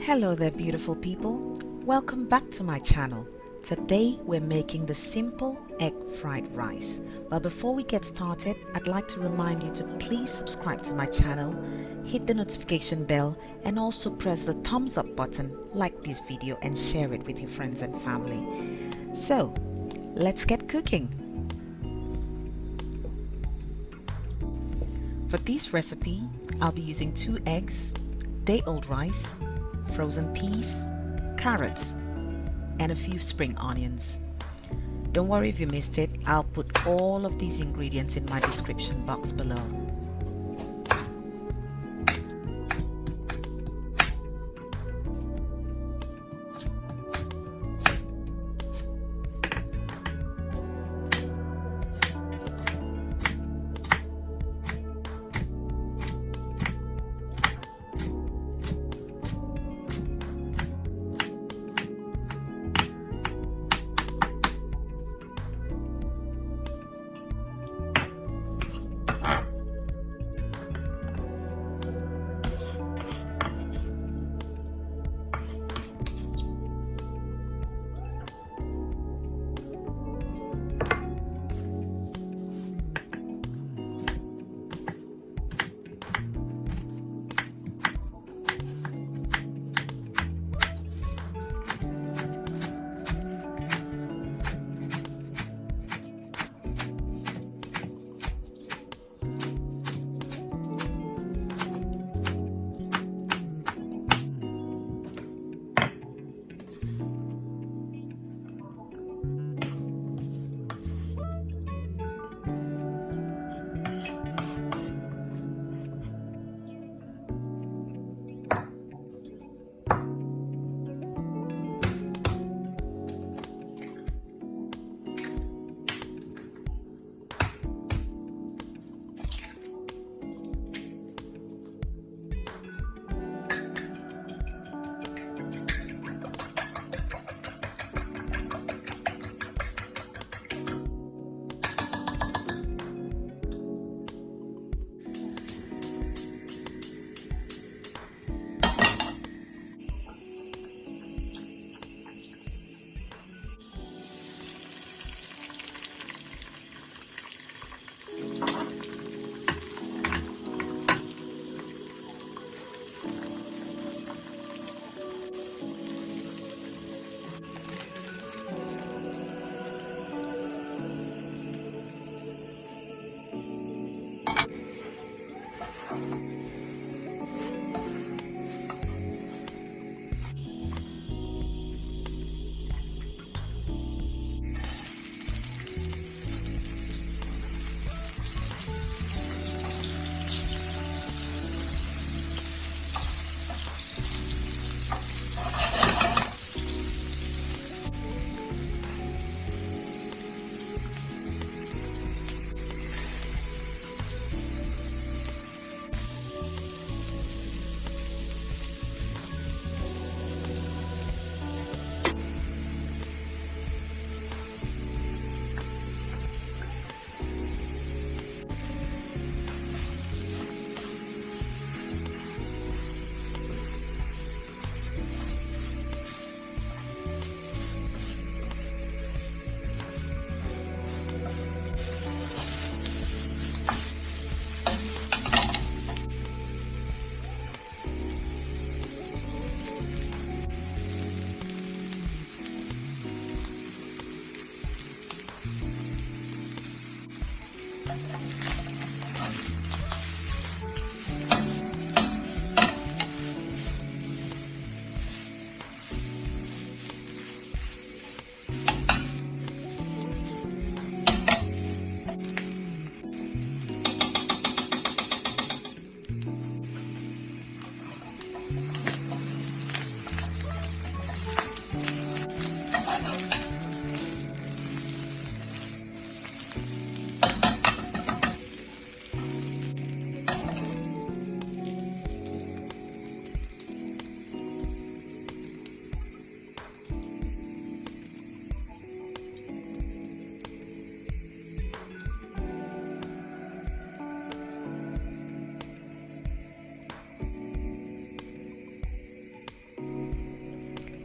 Hello there, beautiful people. Welcome back to my channel. Today we're making the simple egg fried rice. But before we get started, I'd like to remind you to please subscribe to my channel, hit the notification bell, and also press the thumbs up button, like this video, and share it with your friends and family. So, let's get cooking. For this recipe, I'll be using 2 eggs, day-old rice, frozen peas, carrots, and a few spring onions. Don't worry if you missed it, I'll put all of these ingredients in my description box below.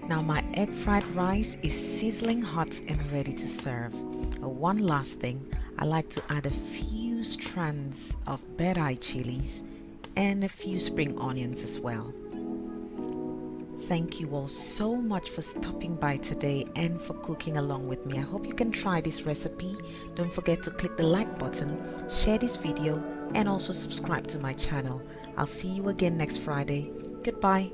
Now my egg fried rice is sizzling hot and ready to serve. One last thing, I like to add a few strands of birdseye chilies and a few spring onions as well. Thank you all so much for stopping by today and for cooking along with me. I hope you can try this recipe. Don't forget to click the like button, share this video, and also subscribe to my channel. I'll see you again next Friday. Goodbye.